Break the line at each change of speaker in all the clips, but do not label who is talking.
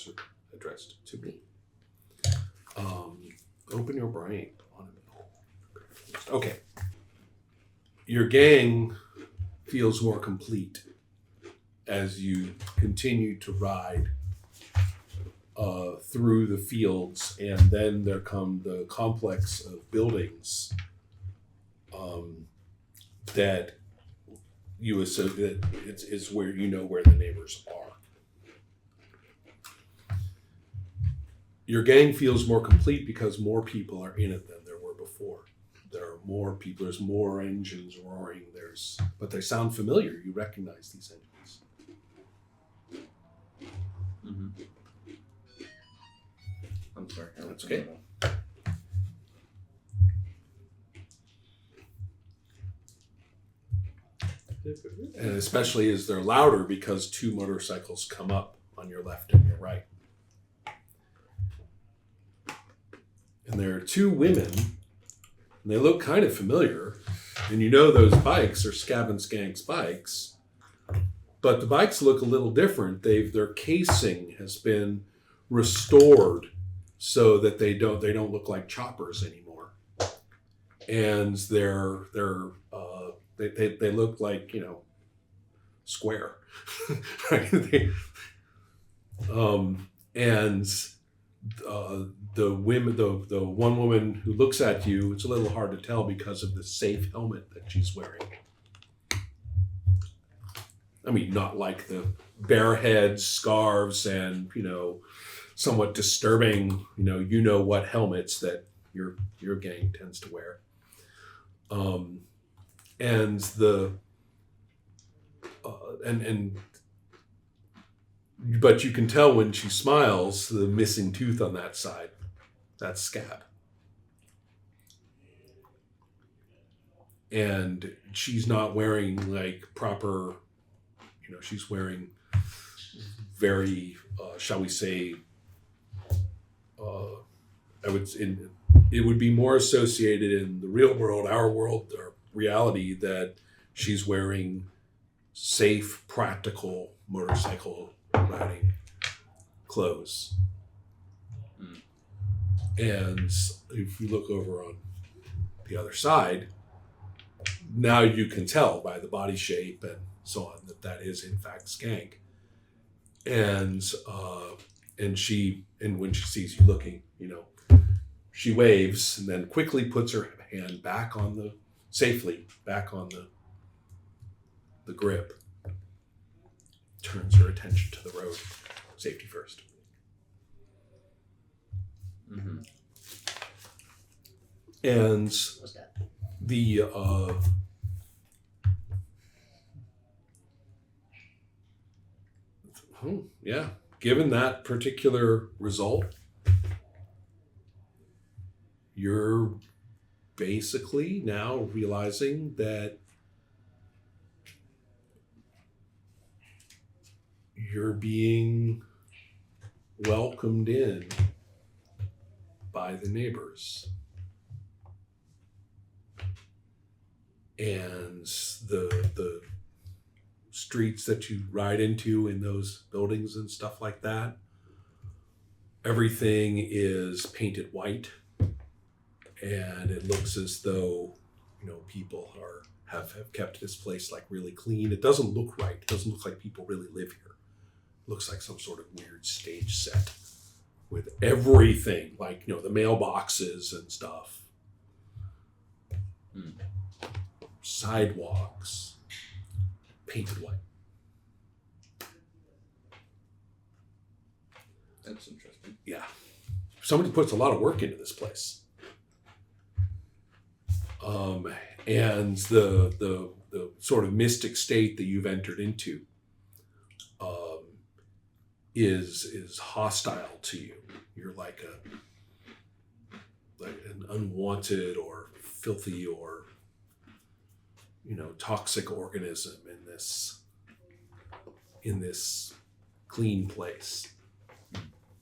are addressed to me. Open your brain. Okay. Your gang feels more complete as you continue to ride through the fields, and then there come the complex of buildings that you associate is where you know where the neighbors are. Your gang feels more complete because more people are in it than there were before. There are more people. There's more engines roaring. But they sound familiar. You recognize these engines.
Mm-hmm. I'm sorry.
That's okay. And especially as they're louder because two motorcycles come up on your left and your right. And there are two women, and they look kind of familiar. And you know those bikes are Scab and Skank's bikes. But the bikes look a little different. Their casing has been restored so that they don't look like choppers anymore. And they look like, square. The one woman who looks at you, it's a little hard to tell because of the safe helmet that she's wearing. I mean, not like the bare heads, scarves, and somewhat disturbing, what helmets that your gang tends to wear. But you can tell when she smiles, the missing tooth on that side, that's Scab. And she's not wearing like proper, she's wearing very, shall we say, it would be more associated in the real world, our world, our reality, that she's wearing safe, practical motorcycle riding clothes. And if you look over on the other side, now you can tell by the body shape and so on that is in fact Skank. And when she sees you looking, she waves and then quickly puts her hand safely back on the grip. Turns her attention to the road. Safety first.
Mm-hmm.
And
What's that?
Given that particular result, you're basically now realizing that you're being welcomed in by the neighbors. And the streets that you ride into in those buildings and stuff like that, everything is painted white. And it looks as though, people have kept this place like really clean. It doesn't look right. It doesn't look like people really live here. It looks like some sort of weird stage set with everything, like, the mailboxes and stuff. Sidewalks, painted white.
That's interesting.
Yeah. Somebody puts a lot of work into this place. And the sort of mystic state that you've entered into is hostile to you. You're like an unwanted or filthy or toxic organism in this clean place.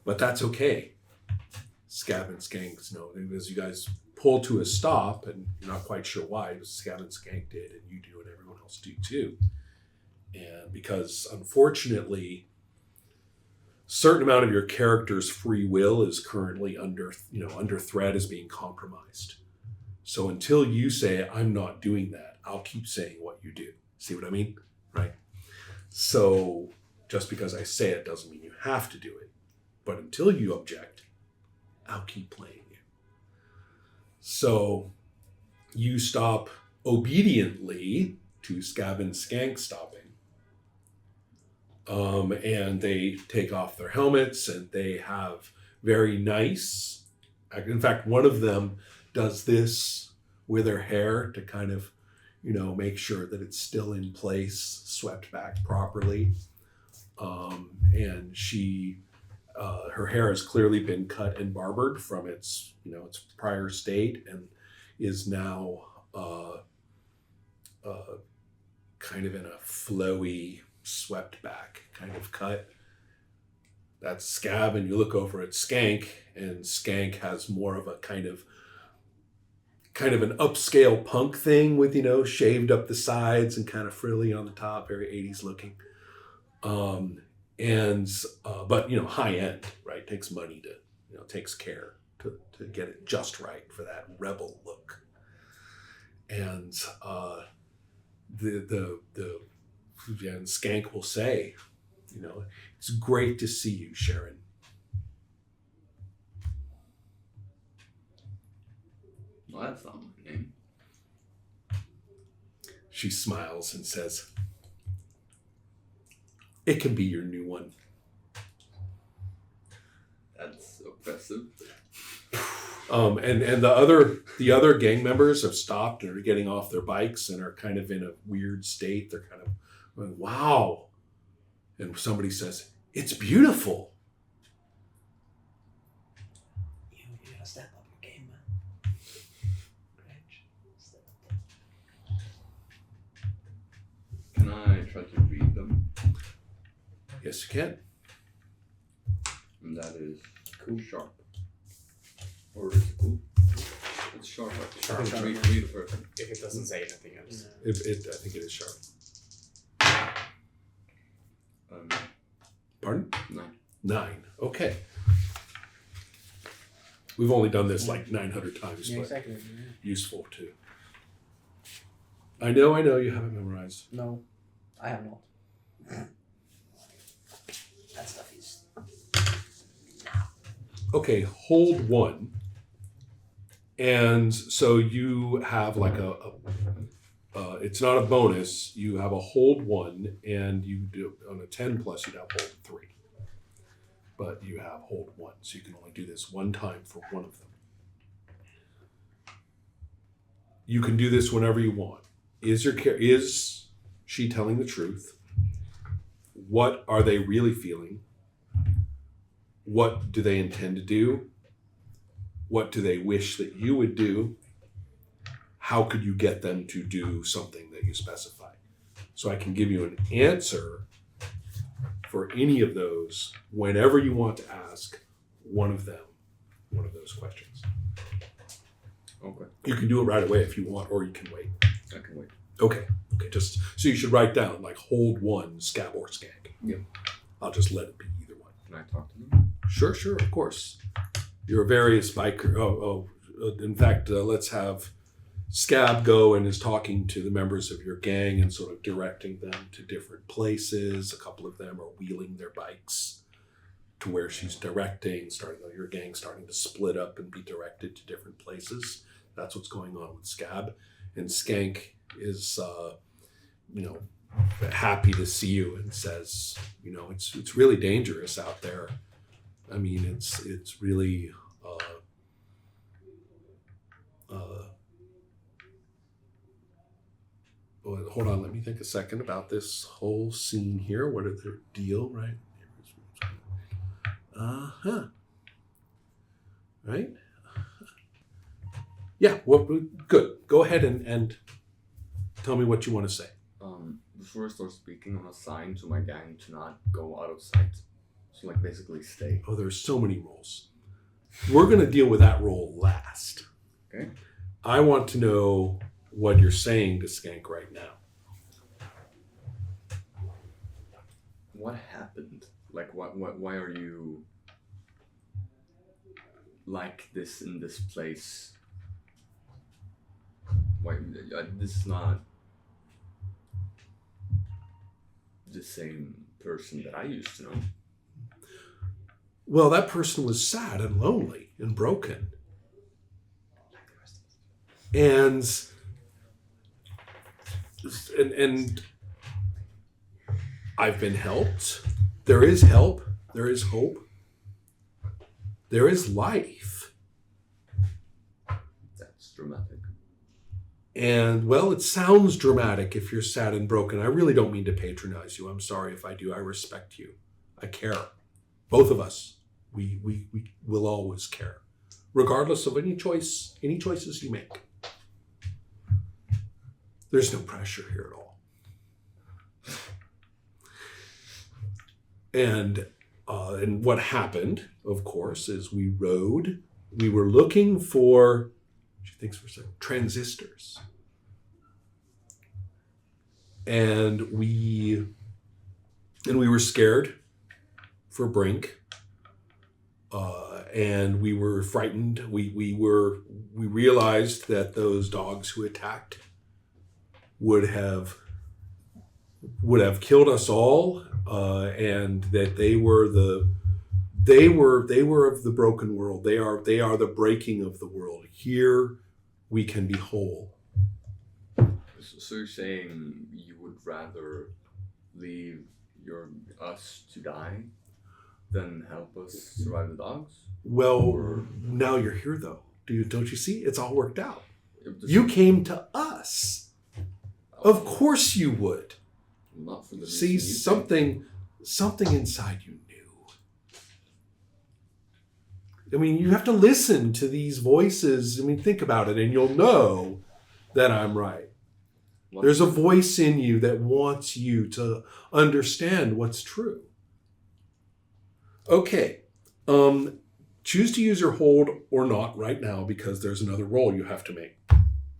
But that's okay. Scab and Skanks know, as you guys pull to a stop, and you're not quite sure why, because Scab and Skank did, and you do, and everyone else do too. And because unfortunately, certain amount of your character's free will is currently under threat, is being compromised. So until you say, I'm not doing that, I'll keep saying what you do. See what I mean? Right? So just because I say it doesn't mean you have to do it. But until you object, I'll keep playing you. So you stop obediently to Scab and Skank stopping. And they take off their helmets and they have very nice, in fact, one of them does this with her hair to kind of, make sure that it's still in place, swept back properly. And she, her hair has clearly been cut and barbered from its prior state and is now kind of in a flowy, swept back kind of cut. That's Scab, and you look over at Skank, and Skank has more of a kind of an upscale punk thing with, shaved up the sides and kind of frilly on the top, very 80s looking. But high end, right? Takes money to, takes care to get it just right for that rebel look. And and Skank will say, it's great to see you, Sharon.
Well, that's not my name.
She smiles and says, it can be your new one.
That's oppressive.
And the other gang members have stopped and are getting off their bikes and are kind of in a weird state. They're kind of going, wow. And somebody says, it's beautiful.
You gotta step up your game, man. Step up.
Can I try to read them?
Yes, you can.
And that is cool sharp. Or is it cool? It's sharp.
Sharp.
Read the first one.
If it doesn't say anything else.
I think it is sharp. Pardon?
9.
9. Okay. We've only done this like 900 times,
Yeah,
but
exactly.
useful too. I know you haven't memorized.
No, I have not. That stuff is.
Okay, hold 1. And so you have like it's not a bonus. You have a hold 1, and you do on a 10 plus, you'd have hold 3. But you have hold 1, so you can only do this one time for one of them. You can do this whenever you want. Is she telling the truth? What are they really feeling? What do they intend to do? What do they wish that you would do? How could you get them to do something that you specify? So I can give you an answer for any of those whenever you want to ask one of those questions.
Okay.
You can do it right away if you want, or you can wait.
I can wait.
Okay. Just so you should write down like hold 1, Scab or Skank.
Yep.
I'll just let it be either one.
Can I talk to them?
Sure, of course. You're a various biker. In fact, let's have Scab go and is talking to the members of your gang and sort of directing them to different places. A couple of them are wheeling their bikes to where she's directing, your gang starting to split up and be directed to different places. That's what's going on with Scab. And Skank is, happy to see you and says, it's really dangerous out there. I mean, it's really, hold on, let me think a second about this whole scene here. What is their deal, right? Right? Yeah, well, good. Go ahead and tell me what you want to say.
Before I start speaking, I'm assigned to my gang to not go out of sight. So, basically stay.
Oh, there's so many roles. We're going to deal with that role last.
Okay.
I want to know what you're saying to Skank right now.
What happened Like, why are you like this in this place? Why this is not the same person that I used to know.
Well, that person was sad and lonely and broken.
Like the rest of us.
And I've been helped. There is help. There is hope. There is life.
That's dramatic.
And, well, it sounds dramatic if you're sad and broken. I really don't mean to patronize you. I'm sorry if I do. I respect you. I care. Both of us. We will always care. Regardless of any choices you make. There's no pressure here at all. And what happened, of course, is we rode. We were looking for, she thinks for a second, transistors. And we were scared for Brink. And we were frightened. We realized that those dogs who attacked would have killed us all, and that they were of the broken world. They are the breaking of the world. Here we can be whole.
So you're saying you would rather leave us to die than help us survive the dogs?
Well, now you're here though. Don't you see? It's all worked out.
You
You came to us. Of course you would.
not for the
See,
reason you think.
something inside you knew. I mean, you have to listen to these voices. I mean, think about it and you'll know that I'm right.
What?
There's a voice in you that wants you to understand what's true. Okay. Choose to use your hold or not right now because there's another roll you have to make.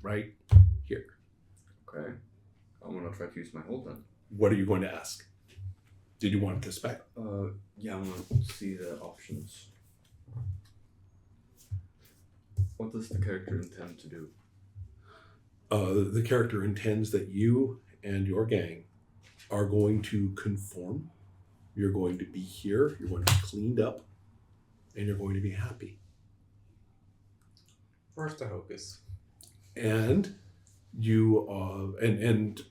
Right here.
Okay. I'm gonna try to use my hold then.
What are you going to ask? Did you want this back?
Yeah, I'm gonna see the options. What does the character intend to do?
The character intends that you and your gang are going to conform. You're going to be here. You're going to be cleaned up. And you're going to be happy.
First a hocus.
And you and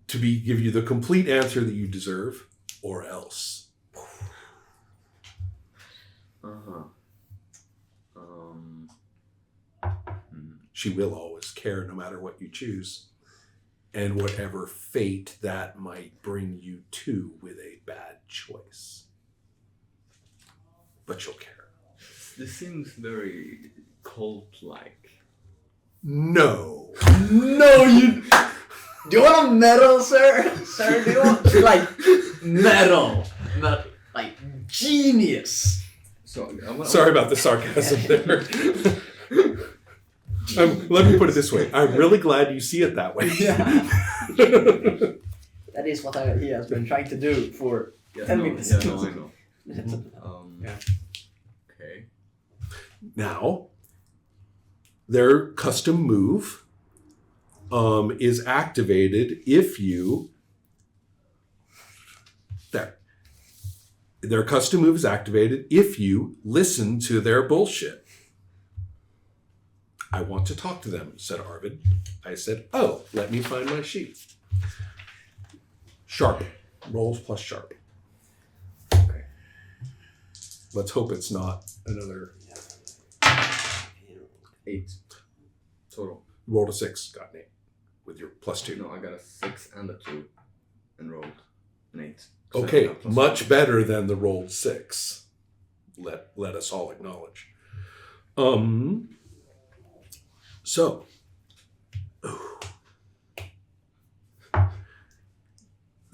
to give you the complete answer that you deserve, or else. She will always care no matter what you choose, and whatever fate that might bring you to with a bad choice. But you'll care.
This seems very cult-like.
No.
No, you. Do you want a medal, sir? Sir, do you want like medal? Not like genius.
So
Sorry about the sarcasm there. Let me put it this way. I'm really glad you see it that way.
Yeah. That is what he has been trying to do for 10 minutes.
Yeah, no, I know.
Yeah.
Okay.
Now, their custom move is activated if you... There. Their custom move is activated if you listen to their bullshit. I want to talk to them, said Arvid. I said, oh, let me find my sheet. Sharp. Rolls plus sharp.
Okay.
Let's hope it's not another...
8 total.
Rolled a 6, got an 8 with your plus 2.
No, I got a 6 and a 2 and rolled an 8.
Okay,
So
much better than the rolled 6. Let us all acknowledge. So,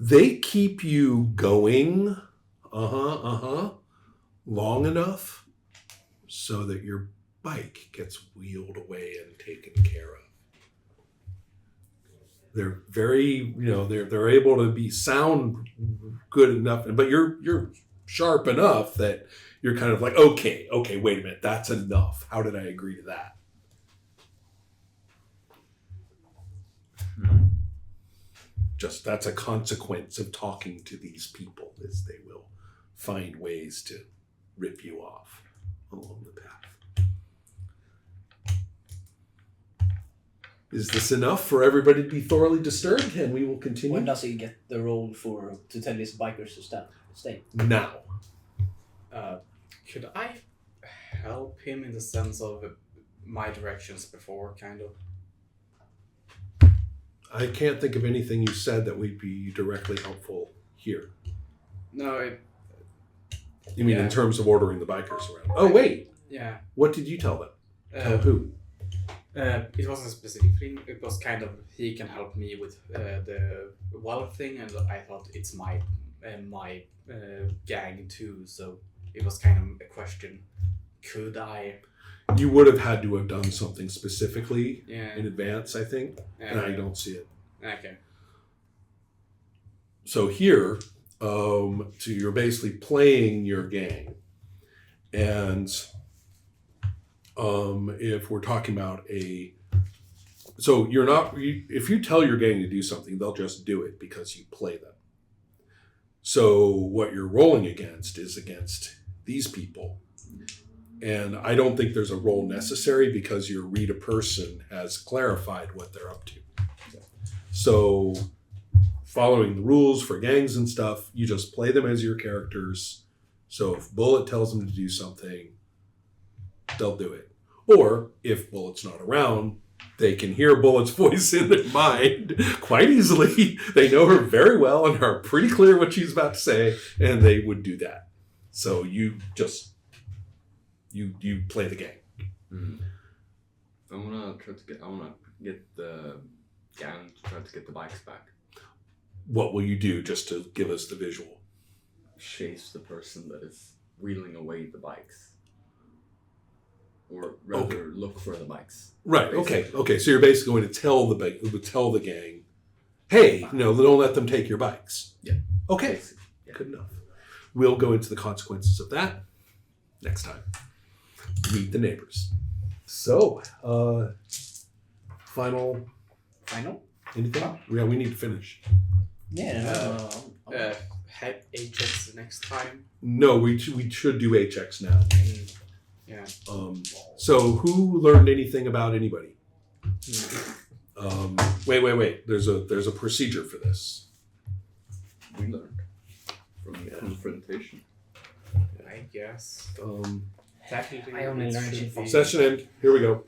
they keep you going, long enough so that your bike gets wheeled away and taken care of. They're very, they're able to be sound good enough, but you're sharp enough that you're kind of like, okay, wait a minute, that's enough. How did I agree to that? Just that's a consequence of talking to these people, is they will find ways to rip you off along the path. Is this enough for everybody to be thoroughly disturbed? And we will continue
When does he get the role to tell his bikers to stay?
now.
Could I help him in the sense of my directions before, kind of?
I can't think of anything you said that would be directly helpful here.
No,
You mean in
Yeah.
terms of ordering the bikers around? Oh, wait.
yeah.
What did you tell them? Tell who?
It wasn't a specific thing. It was kind of he can help me with the wallet thing, and I thought it's my gang too. So it was kind of a question: could I?
You would have had to have done something specifically
Yeah.
in advance, I think, and I don't see it.
Okay.
So here, so you're basically playing your gang, and if we're talking about so you're not. If you tell your gang to do something, they'll just do it because you play them. So what you're rolling against is against these people. And I don't think there's a roll necessary because your read a person has clarified what they're up to. So following the rules for gangs and stuff, you just play them as your characters. So if Bullet tells them to do something, they'll do it. Or if Bullet's not around, they can hear Bullet's voice in their mind quite easily. They know her very well and are pretty clear what she's about to say, and they would do that. So you just you play the game.
I wanna get the gang to try to get the bikes back.
What will you do just to give us the visual?
Chase the person that is wheeling away the bikes. Or rather, look for the bikes.
Right.
Basically.
Okay. So you're basically going to tell the gang, hey, don't let them take your bikes.
Yeah.
Okay.
Basically, yeah.
Good enough. We'll go into the consequences of that next time. Meet the neighbors. So, final anything? Yeah, we need to finish.
Yeah.
Have HX next time.
No, we should do HX now.
Yeah.
So who learned anything about anybody? Wait. There's a procedure for this.
We learned from the confrontation.
I guess.
I only learned shit from
Session end. Here we go.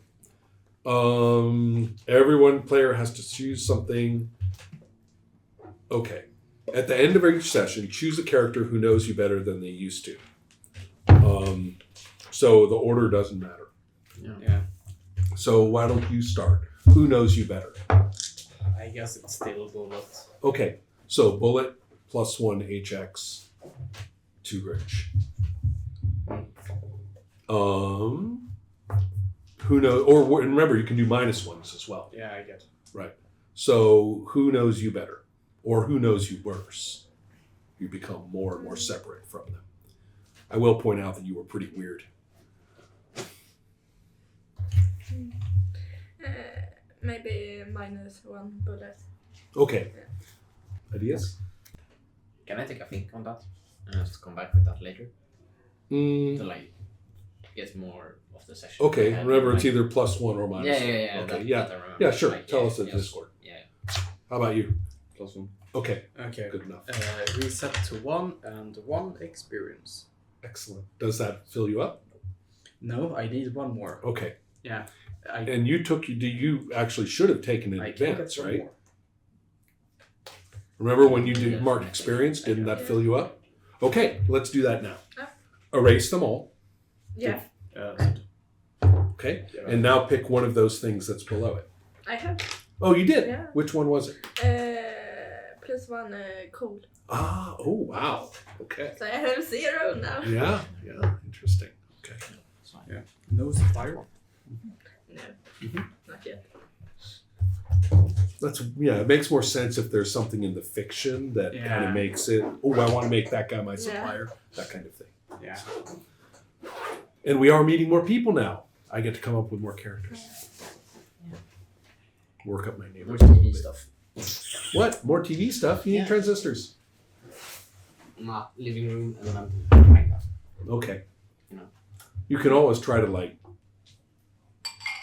Everyone player has to choose something. Okay. At the end of each session, choose a character who knows you better than they used to. So the order doesn't matter.
Yeah.
So why don't you start? Who knows you better?
I guess it's still Bullet.
Okay. So Bullet +1 HX 2 Rich. Who knows? Or remember, you can do -1s as well.
Yeah, I get.
Right. So who knows you better? Or who knows you worse? You become more and more separate from them. I will point out that you were pretty weird.
Maybe -1 bullet.
Okay. Ideas?
Can I take a think on that and just come back with that later to get more of the session?
Okay.
And,
Remember, it's either +1 or -1.
Yeah.
Okay.
that
Yeah.
I remember.
Yeah. Sure.
Like,
Tell us in
yes.
Discord.
Yeah.
How about you?
+1.
Okay.
Okay.
Good enough.
Reset to 1 and 1 experience.
Excellent. Does that fill you up?
No, I need 1 more.
Okay.
Yeah.
And you actually should have taken in
I can
advance,
get 1
right?
more.
Remember when you did
Yeah.
mark experience? Didn't that
Yeah.
fill you up? Okay, let's do that now.
Ah.
Erase them all.
Yeah,
Okay.
Yeah.
And now pick one of those things that's below it.
I have
Oh, you did?
Yeah.
Which one was it?
+1 cold.
Ah, oh, wow. Okay.
So I have 0 now.
Yeah, interesting. Okay.
No fire.
No,
Mhm.
not yet.
It makes more sense if there's something in the fiction that kind
Yeah.
of makes it. Oh, I want to make that guy my
Yeah.
supplier. That kind of thing.
Yeah.
And we are meeting more people now. I get to come up with more characters. Work up my
More
neighborhood. a little
TV
bit.
stuff.
What? More TV stuff? You need
Yeah.
transistors.
Nah, living room and then I'm Minecraft.
Okay.
You know.
You can always try to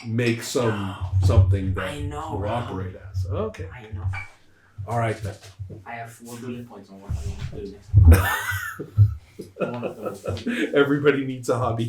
make something that
I know,
will
bro.
operate as. Okay.
I know.
All right then.
I have 4 bullet points on what I want to do next. One of them.
Everybody needs a hobby.